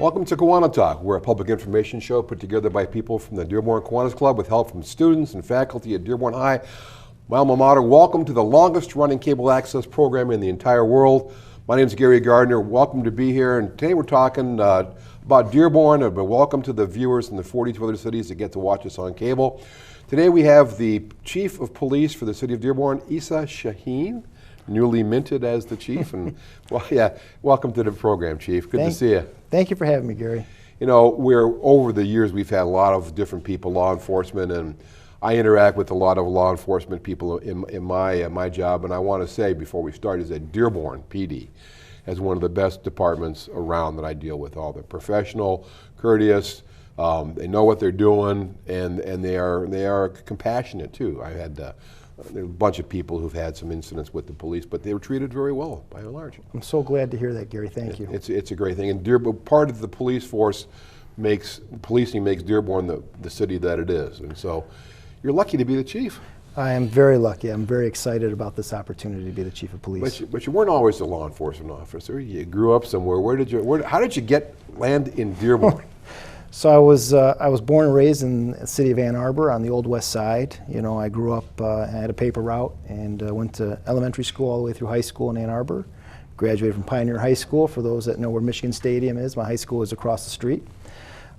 Welcome to KiwaniTalk. We're a public information show put together by people from the Dearborn Kiwanis Club with help from students and faculty at Dearborn High, my alma mater. Welcome to the longest running cable access program in the entire world. My name is Gary Gardner. Welcome to be here. And today we're talking about Dearborn, but welcome to the viewers in the 42 other cities that get to watch us on cable. Today we have the Chief of Police for the city of Dearborn, Issa Shahin, newly minted as the chief. And well, yeah, welcome to the program, Chief. Good to see you. Thank you for having me, Gary. You know, over the years we've had a lot of different people, law enforcement, and I interact with a lot of law enforcement people in my job. And I want to say before we start is that Dearborn PD has one of the best departments around that I deal with. All the professional, courteous. They know what they're doing, and they are compassionate too. I had there are a bunch of people who've had some incidents with the police, but they were treated very well by and large. I'm so glad to hear that, Gary. Thank you. It's a great thing, and Dearborn, part of the police force policing makes Dearborn the city that it is, and so you're lucky to be the chief. I am very lucky. I'm very excited about this opportunity to be the chief of police. But you weren't always a law enforcement officer. You grew up somewhere. How did you land in Dearborn? So I was born and raised in the city of Ann Arbor on the Old West Side. You know, I grew up, I had a paper route and went to elementary school all the way through high school in Ann Arbor. Graduated from Pioneer High School. For those that know where Michigan Stadium is, my high school is across the street.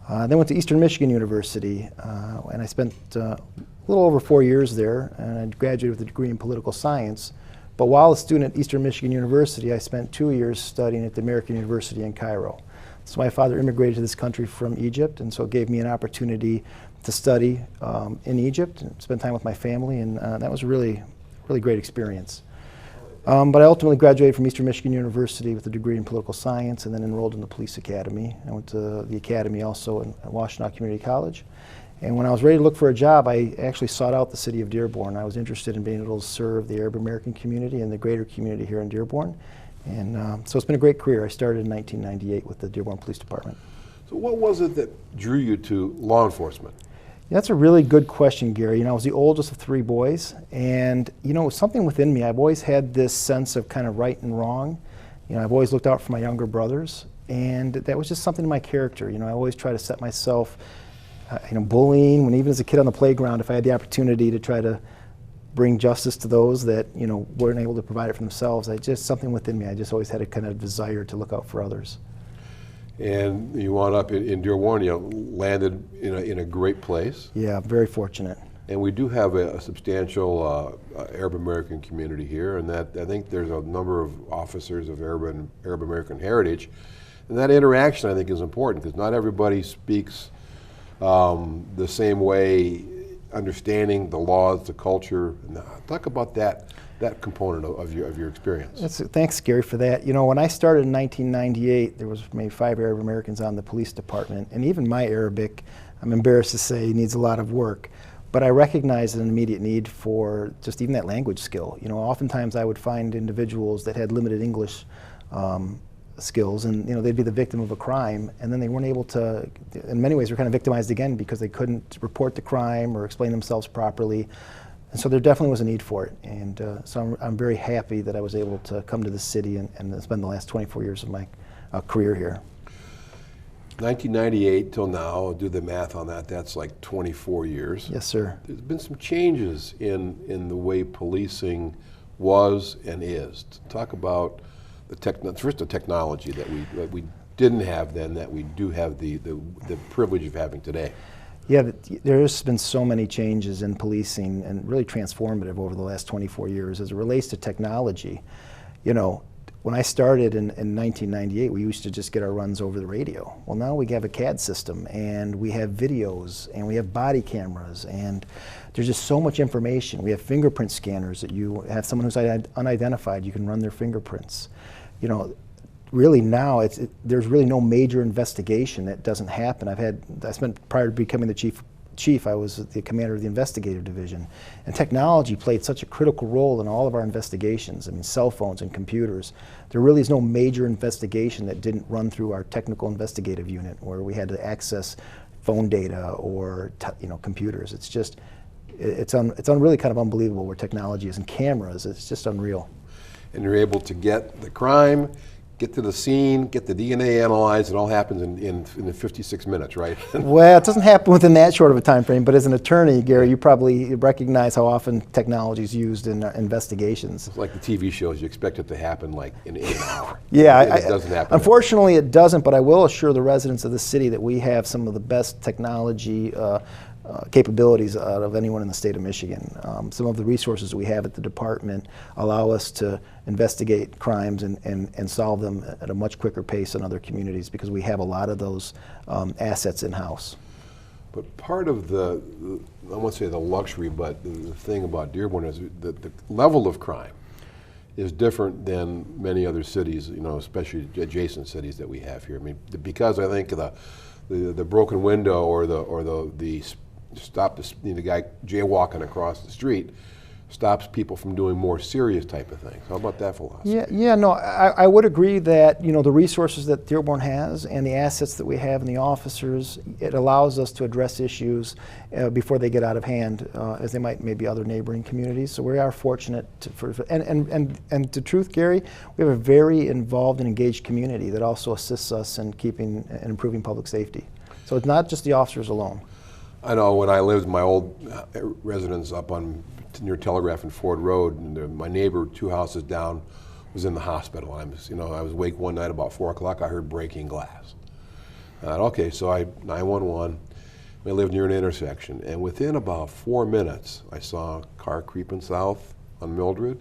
Then went to Eastern Michigan University, and I spent a little over 4 years there, and I graduated with a degree in political science. But while a student at Eastern Michigan University, I spent 2 years studying at the American University in Cairo. So my father immigrated to this country from Egypt, and so it gave me an opportunity to study in Egypt and spend time with my family, and that was a really great experience. But I ultimately graduated from Eastern Michigan University with a degree in political science and then enrolled in the police academy. I went to the academy also at Washtenaw Community College. And when I was ready to look for a job, I actually sought out the city of Dearborn. I was interested in being able to serve the Arab American community and the greater community here in Dearborn. And so it's been a great career. I started in 1998 with the Dearborn Police Department. So what was it that drew you to law enforcement? Yeah, that's a really good question, Gary. You know, I was the oldest of 3 boys, and you know, something within me, I've always had this sense of kind of right and wrong. You know, I've always looked out for my younger brothers, and that was just something in my character. You know, I always try to set myself, you know, bullying, when even as a kid on the playground, if I had the opportunity to try to bring justice to those that, you know, weren't able to provide it for themselves. Something within me, I just always had a kind of desire to look out for others. And you wound up in Dearborn, you landed in a great place. Yeah, very fortunate. And we do have a substantial Arab American community here, and that I think there's a number of officers of Arab American heritage. And that interaction, I think, is important because not everybody speaks the same way, understanding the laws, the culture. Talk about that component of your experience. Thanks, Gary, for that. You know, when I started in 1998, there was maybe 5 Arab Americans on the police department, and even my Arabic, I'm embarrassed to say, needs a lot of work. But I recognized an immediate need for just even that language skill. You know, oftentimes I would find individuals that had limited English skills, and you know, they'd be the victim of a crime, and then they weren't able to, in many ways, were kind of victimized again because they couldn't report the crime or explain themselves properly. And so there definitely was a need for it, and so I'm very happy that I was able to come to the city and spend the last 24 years of my career here. 1998 till now, do the math on that, that's like 24 years. Yes, sir. There's been some changes in the way policing was and is. Talk about the technology that we didn't have then, that we do have the privilege of having today. Yeah, there's been so many changes in policing and really transformative over the last 24 years as it relates to technology. You know, when I started in 1998, we used to just get our runs over the radio. Well, now we have a CAD system, and we have videos, and we have body cameras, and there's just so much information. We have fingerprint scanners that you have someone who's unidentified, you can run their fingerprints. You know, really now there's really no major investigation that doesn't happen. I spent, prior to becoming the chief, I was the commander of the investigative division, and technology played such a critical role in all of our investigations. I mean, cell phones and computers. There really is no major investigation that didn't run through our technical investigative unit, where we had to access phone data or computers. It's just, it's really kind of unbelievable where technology is, and cameras. It's just unreal. And you're able to get the crime, get to the scene, get the DNA analyzed, it all happens in the 56 minutes, right? Well, it doesn't happen within that short of a time frame, but as an attorney, Gary, you probably recognize how often technology is used in investigations. It's like the TV shows, you expect it to happen like in an hour. Yeah, it doesn't happen. Unfortunately, it doesn't, but I will assure the residents of the city that we have some of the best technology capabilities out of anyone in the state of Michigan. Some of the resources we have at the department allow us to investigate crimes and solve them at a much quicker pace than other communities because we have a lot of those assets in-house. But part of the, I won't say the luxury, but the thing about Dearborn is that the level of crime is different than many other cities, you know, especially adjacent cities that we have here. I mean, because I think the broken window or the guy jaywalking across the street stops people from doing more serious type of things. How about that philosophy? Yeah, no, I would agree that, you know, the resources that Dearborn has and the assets that we have and the officers, it allows us to address issues before they get out of hand, as they might maybe other neighboring communities. So we are fortunate and to truth, Gary, we have a very involved and engaged community that also assists us in keeping and improving public safety. So it's not just the officers alone. I know when I lived in my old residence up on near Telegraph and Ford Road, and my neighbor 2 houses down was in the hospital. I was awake one night about 4 o'clock. I heard breaking glass. I thought, okay, so 911. I lived near an intersection, and within about 4 minutes, I saw a car creeping south on Mildred,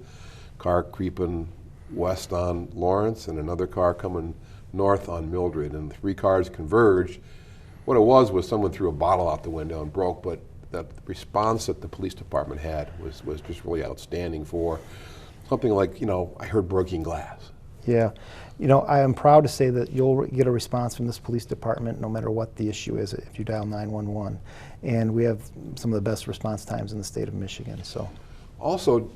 car creeping west on Lawrence, and another car coming north on Mildred, and 3 cars converged. What it was someone threw a bottle out the window and broke, but the response that the police department had was just really outstanding for something like, you know, I heard breaking glass. Yeah, you know, I am proud to say that you'll get a response from this police department no matter what the issue is if you dial 911. And we have some of the best response times in the state of Michigan. So, also,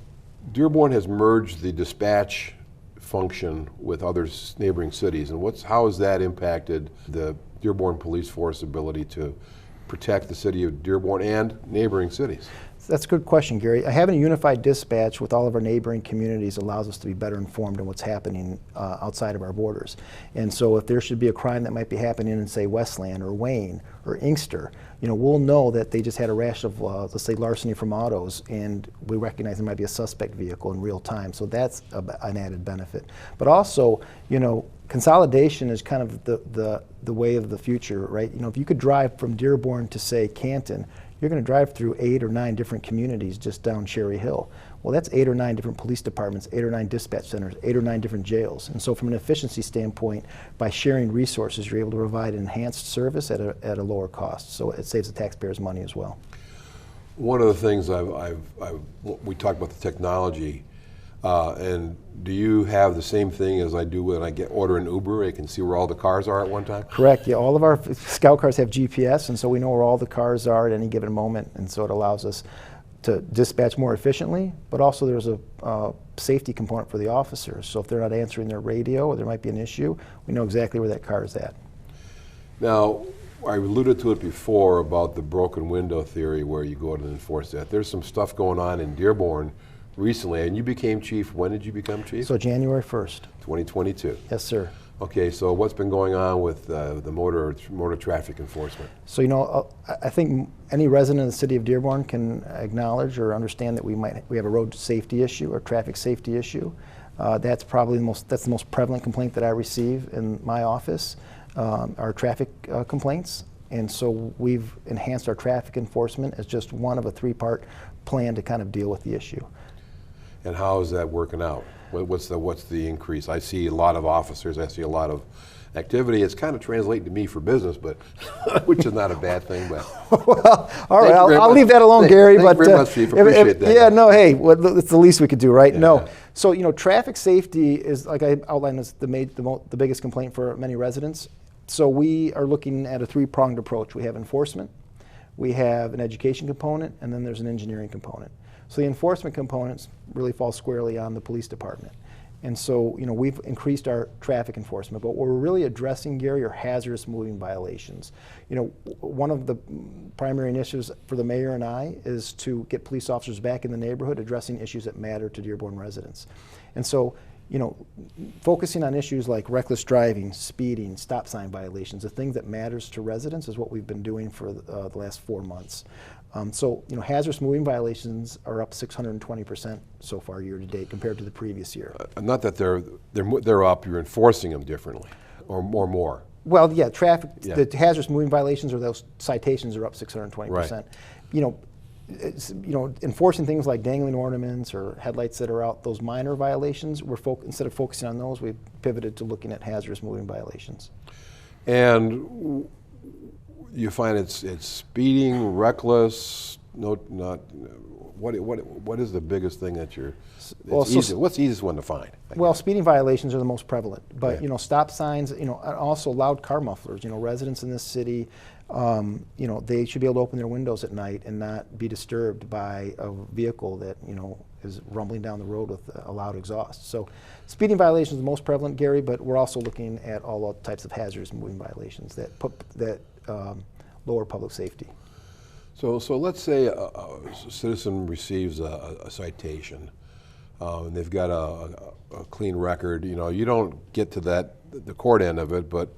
Dearborn has merged the dispatch function with other neighboring cities, and how has that impacted the Dearborn police force ability to protect the city of Dearborn and neighboring cities? That's a good question, Gary. Having a unified dispatch with all of our neighboring communities allows us to be better informed on what's happening outside of our borders. And so if there should be a crime that might be happening in, say, Westland or Wayne or Inkster, you know, we'll know that they just had a rash of, let's say, larceny from autos, and we recognize there might be a suspect vehicle in real time. So that's an added benefit. But also, you know, consolidation is kind of the way of the future, right? You know, if you could drive from Dearborn to, say, Canton, you're going to drive through 8 or 9 different communities just down Cherry Hill. Well, that's 8 or 9 different police departments, 8 or 9 dispatch centers, 8 or 9 different jails. And so from an efficiency standpoint, by sharing resources, you're able to provide enhanced service at a lower cost. So it saves the taxpayers money as well. One of the things we talked about the technology, and do you have the same thing as I do when I order an Uber? I can see where all the cars are at one time? Correct, yeah. All of our scout cars have GPS, and so we know where all the cars are at any given moment, and so it allows us to dispatch more efficiently, but also there's a safety component for the officers. So if they're not answering their radio or there might be an issue, we know exactly where that car is at. Now, I alluded to it before about the broken window theory where you go out and enforce that. There's some stuff going on in Dearborn recently, and you became chief. When did you become chief? So January 1st. 2022. Yes, sir. Okay, so what's been going on with the motor traffic enforcement? So, you know, I think any resident of the city of Dearborn can acknowledge or understand that we have a road safety issue or traffic safety issue. That's probably the most prevalent complaint that I receive in my office, are traffic complaints. And so we've enhanced our traffic enforcement as just one of a 3-part plan to kind of deal with the issue. And how is that working out? What's the increase? I see a lot of officers. I see a lot of activity. It's kind of translating to me for business, but which is not a bad thing. But well, all right, I'll leave that alone, Gary. Thank you very much, Chief. Appreciate that. Yeah, no, hey, it's the least we could do, right? Yeah. No. So, you know, traffic safety is, like I outlined, is the biggest complaint for many residents. So we are looking at a 3-pronged approach. We have enforcement, we have an education component, and then there's an engineering component. So the enforcement components really fall squarely on the police department. And so, you know, we've increased our traffic enforcement, but what we're really addressing, Gary, are hazardous moving violations. You know, one of the primary initiatives for the mayor and I is to get police officers back in the neighborhood addressing issues that matter to Dearborn residents. And so, you know, focusing on issues like reckless driving, speeding, stop sign violations, the thing that matters to residents is what we've been doing for the last 4 months. So, you know, hazardous moving violations are up 620% so far year to date compared to the previous year. Not that they're up, you're enforcing them differently, or more. Well, yeah, traffic, Yeah. the hazardous moving violations or those citations are up 620%. Right. You know, enforcing things like dangling ornaments or headlights that are out, those minor violations, instead of focusing on those, we've pivoted to looking at hazardous moving violations. And you find it's speeding, reckless, what is the biggest thing that what's the easiest one to find? Well, speeding violations are the most prevalent, but Yeah. you know, stop signs, you know, and also loud car mufflers. You know, residents in this city, you know, they should be able to open their windows at night and not be disturbed by a vehicle that, you know, is rumbling down the road with a loud exhaust. So speeding violations are the most prevalent, Gary, but we're also looking at all types of hazardous moving violations that lower public safety. So let's say a citizen receives a citation, and they've got a clean record. You know, you don't get to the court end of it, but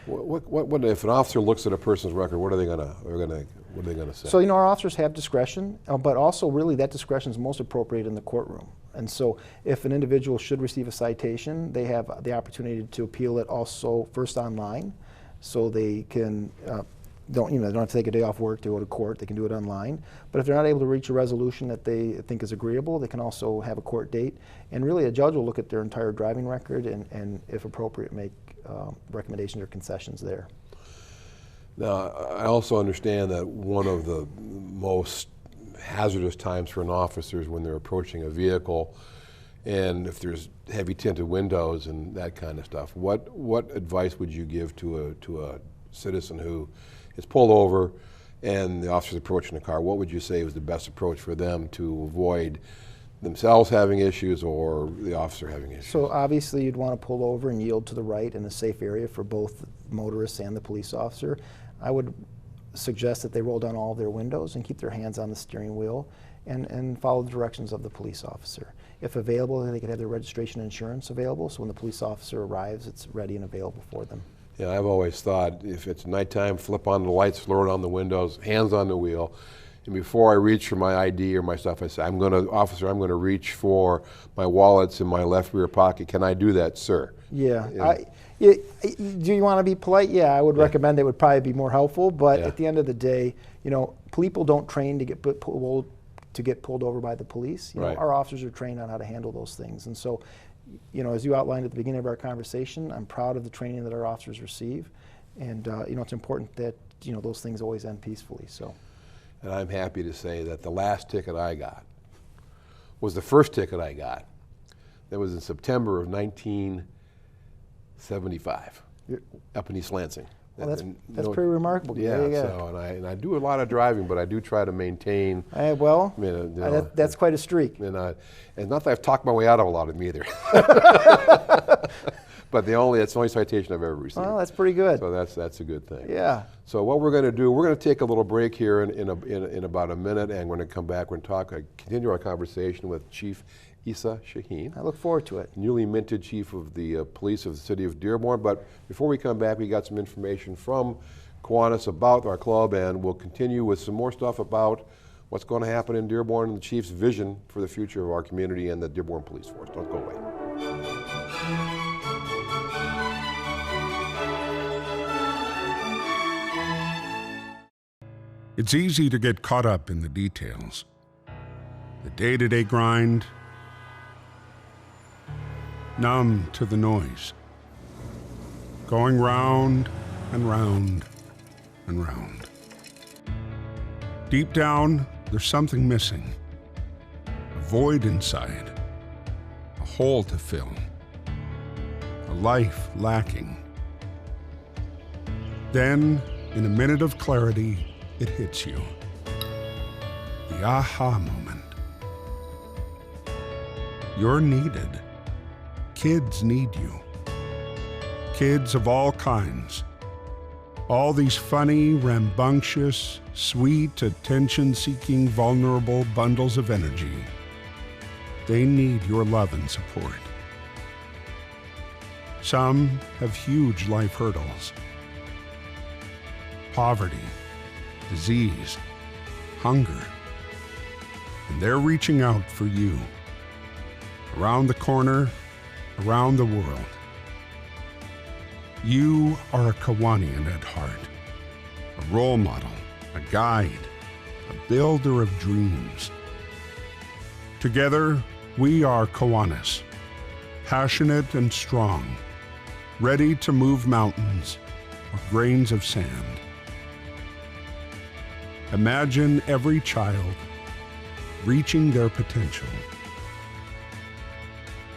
what if an officer looks at a person's record? What are they gonna say? So, you know, our officers have discretion, but also really that discretion is most appropriate in the courtroom. And so if an individual should receive a citation, they have the opportunity to appeal it also first online, so they can they don't have to take a day off work to go to court. They can do it online. But if they're not able to reach a resolution that they think is agreeable, they can also have a court date. And really, a judge will look at their entire driving record and if appropriate, make recommendations or concessions there. Now, I also understand that one of the most hazardous times for an officer is when they're approaching a vehicle, and if there's heavy tinted windows and that kind of stuff. What advice would you give to a citizen who is pulled over and the officer's approaching the car? What would you say was the best approach for them to avoid themselves having issues or the officer having issues? So obviously you'd want to pull over and yield to the right in a safe area for both the motorists and the police officer. I would suggest that they roll down all of their windows and keep their hands on the steering wheel and follow the directions of the police officer. If available, they could have their registration and insurance available, so when the police officer arrives, it's ready and available for them. Yeah, I've always thought if it's nighttime, flip on the lights, lower down the windows, hands on the wheel. And before I reach for my ID or my stuff, I say, officer, I'm going to reach for my wallets in my left rear pocket. Can I do that, sir? Yeah. Do you want to be polite? Yeah, I would recommend it would probably be more helpful. But at the end of the day, you know, people don't train to get pulled over by the police. You know, our officers are trained on how to handle those things. And so, you know, as you outlined at the beginning of our conversation, I'm proud of the training that our officers receive. And, you know, it's important that, you know, those things always end peacefully. So. And I'm happy to say that the last ticket I got was the first ticket I got. That was in September of 1975 up in East Lansing. Well, that's pretty remarkable. Yeah, so, and I do a lot of driving, but I do try to maintain. That's quite a streak. And not that I've talked my way out of a lot of them either. But it's the only citation I've ever received. Well, that's pretty good. So that's a good thing. Yeah. So what we're going to do, we're going to take a little break here in about a minute, and we're going to come back. We're going to continue our conversation with Chief Issa Shahin. I look forward to it. Newly minted Chief of the Police of the City of Dearborn. But before we come back, we got some information from Kiwanis about our club, and we'll continue with some more stuff about what's going to happen in Dearborn and the Chief's vision for the future of our community and the Dearborn Police Force. Don't go away. It's easy to get caught up in the details. The day-to-day grind, numb to the noise, going round and round and round. Deep down, there's something missing, a void inside, a hole to fill, a life lacking. Then, in a minute of clarity, it hits you. The aha moment. You're needed. Kids need you. Kids of all kinds. All these funny, rambunctious, sweet, attention-seeking, vulnerable bundles of energy. They need your love and support. Some have huge life hurdles. Poverty, disease, hunger. And they're reaching out for you. Around the corner, around the world. You are a Kiwanian at heart, a role model, a guide, a builder of dreams. Together, we are Kiwanis, passionate and strong, ready to move mountains or grains of sand. Imagine every child reaching their potential.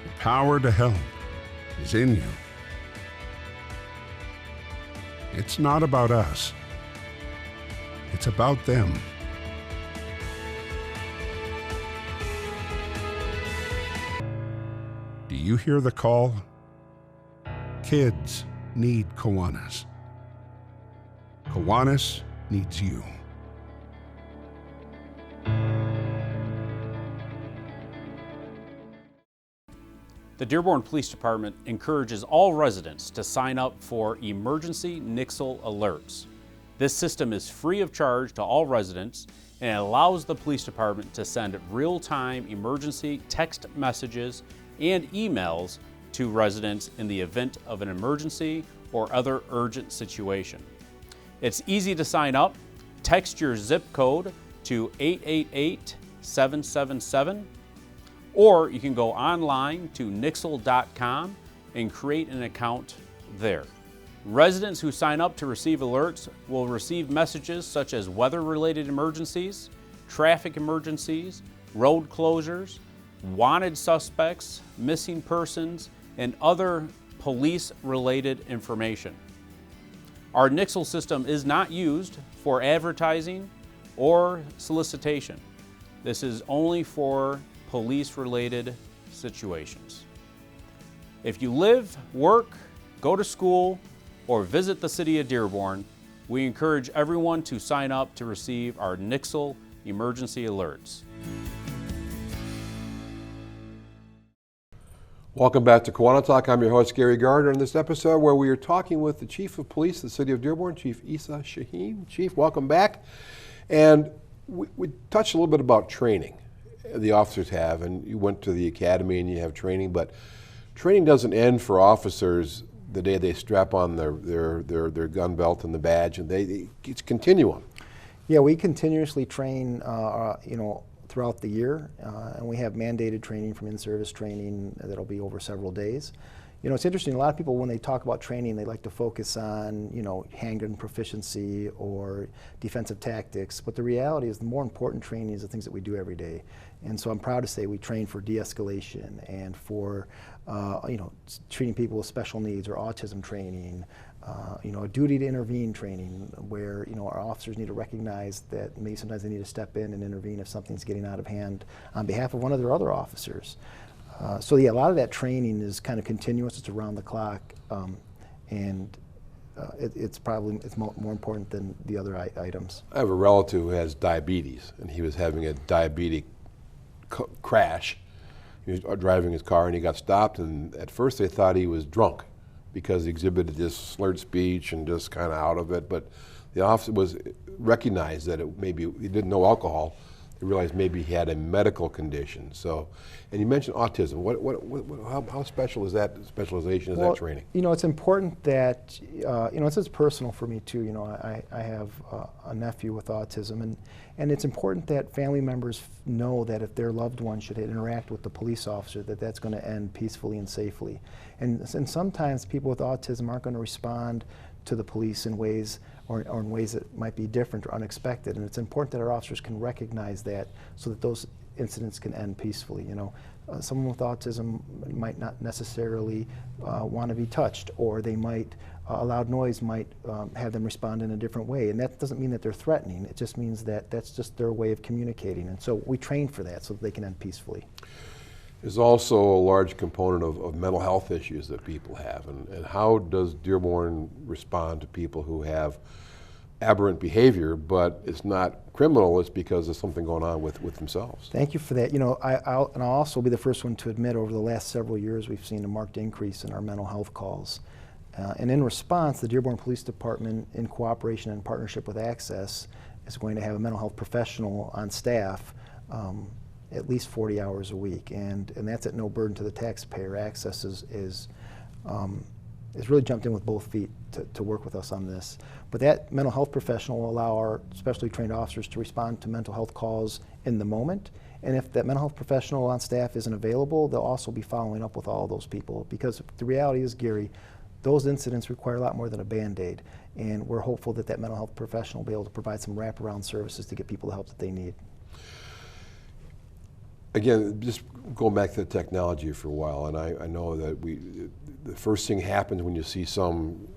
The power to help is in you. It's not about us. It's about them. Do you hear the call? Kids need Kiwanis. Kiwanis needs you. The Dearborn Police Department encourages all residents to sign up for emergency Nixle alerts. This system is free of charge to all residents and it allows the police department to send real-time emergency text messages and emails to residents in the event of an emergency or other urgent situation. It's easy to sign up. Text your zip code to 888-777. Or you can go online to Nixle.com and create an account there. Residents who sign up to receive alerts will receive messages such as weather-related emergencies, traffic emergencies, road closures, wanted suspects, missing persons, and other police-related information. Our Nixle system is not used for advertising or solicitation. This is only for police-related situations. If you live, work, go to school, or visit the city of Dearborn, we encourage everyone to sign up to receive our Nixle emergency alerts. Welcome back to KiwaniTalk. I'm your host, Gary Gardner, in this episode where we are talking with the Chief of Police of the City of Dearborn, Chief Issa Shahin. Chief, welcome back. And we touched a little bit about training the officers have, and you went to the academy and you have training, but training doesn't end for officers the day they strap on their gun belt and the badge, and it's continuum. Yeah, we continuously train, throughout the year, and we have mandated training from in-service training that'll be over several days. You know, it's interesting, a lot of people when they talk about training, they like to focus on, handgun proficiency or defensive tactics, but the reality is the more important training is the things that we do every day. And so I'm proud to say we train for de-escalation and for, treating people with special needs or autism training, a duty to intervene training where, our officers need to recognize that maybe sometimes they need to step in and intervene if something's getting out of hand on behalf of one of their other officers. So yeah, a lot of that training is kind of continuous. It's around the clock, and it's more important than the other items. I have a relative who has diabetes, and he was having a diabetic crash. He was driving his car, and he got stopped. And at first, they thought he was drunk because he exhibited this slurred speech and just kind of out of it. But the officer recognized that maybe he didn't know alcohol. They realized maybe he had a medical condition. So, and you mentioned autism. How special is that specialization? Is that training? It's important that it's personal for me too. I have a nephew with autism, and it's important that family members know that if their loved one should interact with the police officer, that's going to end peacefully and safely. And sometimes people with autism aren't going to respond to the police in ways or in ways that might be different or unexpected. And it's important that our officers can recognize that so that those incidents can end peacefully. Someone with autism might not necessarily want to be touched, or they might, a loud noise might have them respond in a different way. And that doesn't mean that they're threatening. It just means that that's just their way of communicating. And so we train for that so that they can end peacefully. There's also a large component of mental health issues that people have, and how does Dearborn respond to people who have aberrant behavior, but it's not criminal. It's because there's something going on with themselves. Thank you for that. You know, I'll also be the first one to admit over the last several years we've seen a marked increase in our mental health calls. And in response, the Dearborn Police Department, in cooperation and partnership with Access, is going to have a mental health professional on staff at least 40 hours a week. And that's at no burden to the taxpayer. Access is really jumped in with both feet to work with us on this. But that mental health professional will allow our specially trained officers to respond to mental health calls in the moment. And if that mental health professional on staff isn't available, they'll also be following up with all those people. Because the reality is, Gary, those incidents require a lot more than a Band-Aid. And we're hopeful that that mental health professional will be able to provide some wraparound services to get people the help that they need. Again, just going back to the technology for a while, and I know that the first thing happens when you see some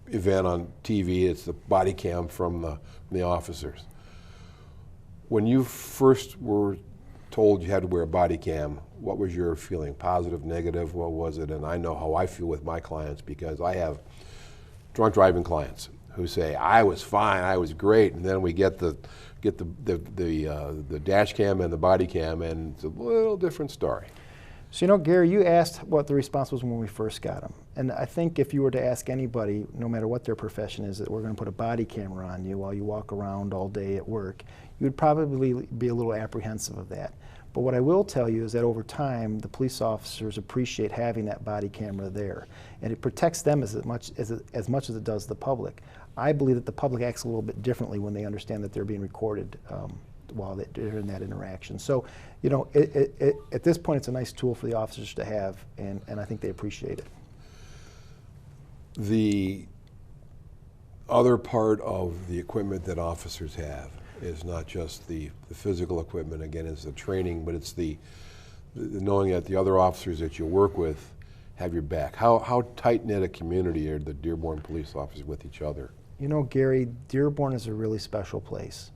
event on TV, it's the body cam from the officers. When you first were told you had to wear a body cam, what was your feeling? Positive, negative, what was it? And I know how I feel with my clients because I have drunk driving clients who say, I was fine, I was great, and then we get the dash cam and the body cam, and it's a little different story. So, you know, Gary, you asked what the response was when we first got them. And I think if you were to ask anybody, no matter what their profession is, that we're going to put a body camera on you while you walk around all day at work, you would probably be a little apprehensive of that. But what I will tell you is that over time, the police officers appreciate having that body camera there. And it protects them as much as it does the public. I believe that the public acts a little bit differently when they understand that they're being recorded while they're in that interaction. So, you know, at this point, it's a nice tool for the officers to have, and I think they appreciate it. The other part of the equipment that officers have is not just the physical equipment, again, it's the training, but it's the knowing that the other officers that you work with have your back. How tight-knit a community are the Dearborn police officers with each other? You know, Gary, Dearborn is a really special place.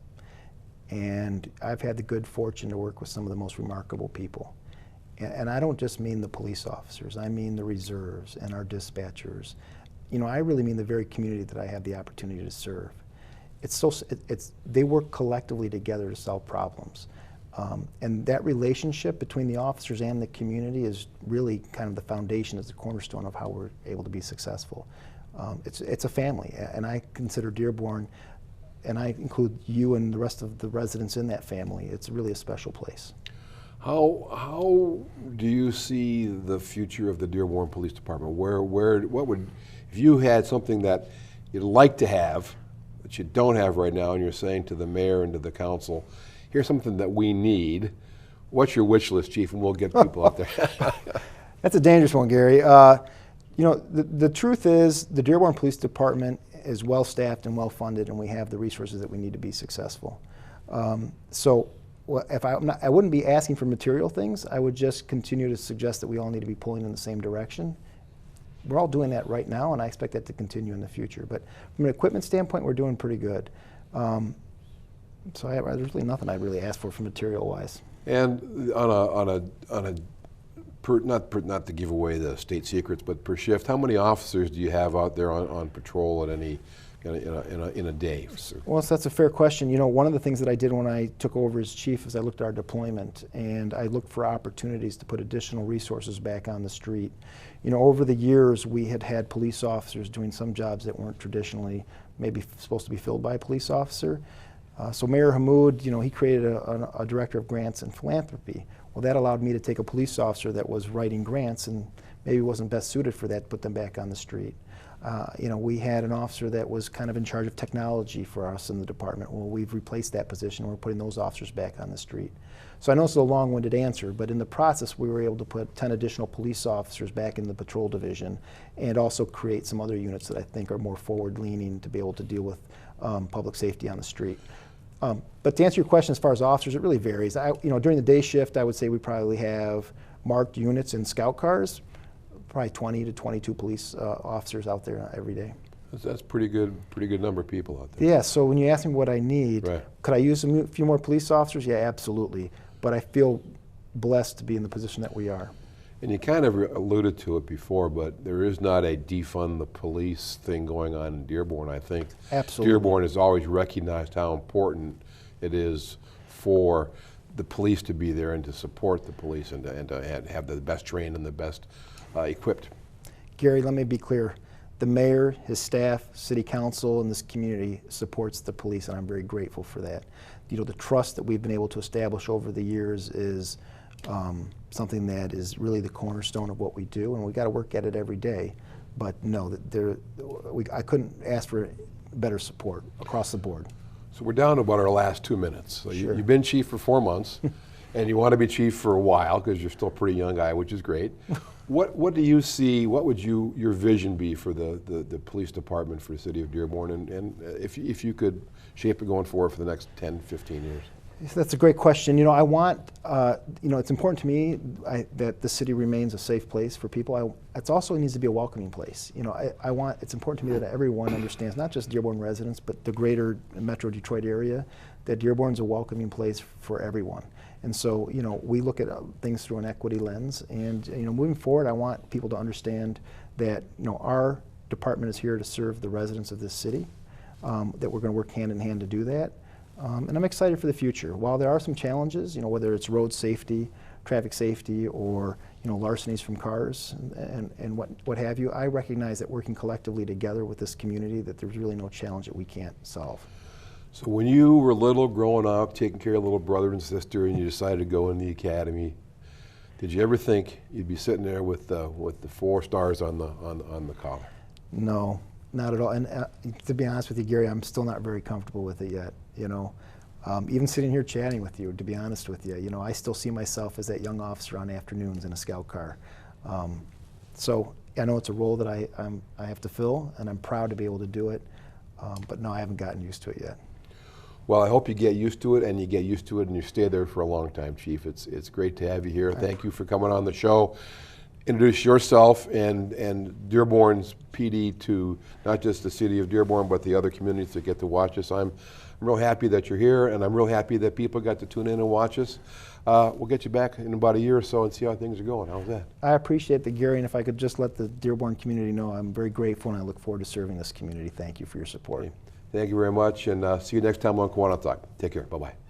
And I've had the good fortune to work with some of the most remarkable people. And I don't just mean the police officers, I mean the reserves and our dispatchers. You know, I really mean the very community that I have the opportunity to serve. They work collectively together to solve problems. And that relationship between the officers and the community is really kind of the foundation, is the cornerstone of how we're able to be successful. It's a family, and I consider Dearborn, and I include you and the rest of the residents in that family, it's really a special place. How do you see the future of the Dearborn Police Department? What would, if you had something that you'd like to have that you don't have right now, and you're saying to the mayor and to the council, here's something that we need, what's your wish list, Chief, and we'll get people out there. That's a dangerous one, Gary. You know, the truth is the Dearborn Police Department is well-staffed and well-funded, and we have the resources that we need to be successful. So if I wouldn't be asking for material things, I would just continue to suggest that we all need to be pulling in the same direction. We're all doing that right now, and I expect that to continue in the future. But from an equipment standpoint, we're doing pretty good. So there's really nothing I really ask for material-wise. And not to give away the state secrets, but per shift, how many officers do you have out there on patrol at any in a day? Well, so that's a fair question. You know, one of the things that I did when I took over as chief is I looked at our deployment, and I looked for opportunities to put additional resources back on the street. You know, over the years, we had police officers doing some jobs that weren't traditionally maybe supposed to be filled by a police officer. So Mayor Hammoud, you know, he created a director of grants and philanthropy. Well, that allowed me to take a police officer that was writing grants and maybe wasn't best suited for that, put them back on the street. You know, we had an officer that was kind of in charge of technology for us in the department. Well, we've replaced that position. We're putting those officers back on the street. So I know it's a long-winded answer, but in the process, we were able to put 10 additional police officers back in the patrol division and also create some other units that I think are more forward-leaning to be able to deal with public safety on the street. But to answer your question as far as officers, it really varies. You know, during the day shift, I would say we probably have marked units in scout cars, probably 20 to 22 police officers out there every day. That's pretty good number of people out there. Yeah, so when you ask me what I need, right. Could I use a few more police officers? Yeah, absolutely. But I feel blessed to be in the position that we are. And you kind of alluded to it before, but there is not a defund the police thing going on in Dearborn. I think Absolutely. Dearborn has always recognized how important it is for the police to be there and to support the police and to have the best trained and the best equipped. Gary, let me be clear. The mayor, his staff, city council, and this community supports the police, and I'm very grateful for that. You know, the trust that we've been able to establish over the years is something that is really the cornerstone of what we do, and we got to work at it every day. But no, I couldn't ask for better support across the board. So we're down to about our last 2 minutes. So Sure. you've been chief for 4 months, and you want to be chief for a while because you're still a pretty young guy, which is great. What do you see? What would your vision be for the police department for the city of Dearborn, and if you could shape it going forward for the next 10, 15 years? That's a great question. You know, I want, you know, it's important to me that the city remains a safe place for people. It also needs to be a welcoming place. You know, it's important to me that everyone understands, not just Dearborn residents, but the greater Metro Detroit area, that Dearborn's a welcoming place for everyone. And so, you know, we look at things through an equity lens, and, you know, moving forward, I want people to understand that, you know, our department is here to serve the residents of this city, that we're going to work hand in hand to do that. And I'm excited for the future. While there are some challenges, you know, whether it's road safety, traffic safety, or, you know, larcenies from cars and what have you, I recognize that working collectively together with this community, that there's really no challenge that we can't solve. So when you were little, growing up, taking care of little brother and sister, and you decided to go in the academy, did you ever think you'd be sitting there with the 4 stars on the collar? No, not at all. And to be honest with you, Gary, I'm still not very comfortable with it yet. You know, even sitting here chatting with you, to be honest with you, you know, I still see myself as that young officer on afternoons in a scout car. So I know it's a role that I have to fill, and I'm proud to be able to do it. But no, I haven't gotten used to it yet. Well, I hope you get used to it, and you get used to it, and you stay there for a long time, Chief. It's great to have you here. Thank you for coming on the show. Introduce yourself and Dearborn's PD to not just the city of Dearborn, but the other communities that get to watch us. I'm real happy that you're here, and I'm real happy that people got to tune in and watch us. We'll get you back in about a year or so and see how things are going. How's that? I appreciate that, Gary, and if I could just let the Dearborn community know, I'm very grateful, and I look forward to serving this community. Thank you for your support. Thank you very much, and see you next time on KiwaniTalk. Take care. Bye-bye.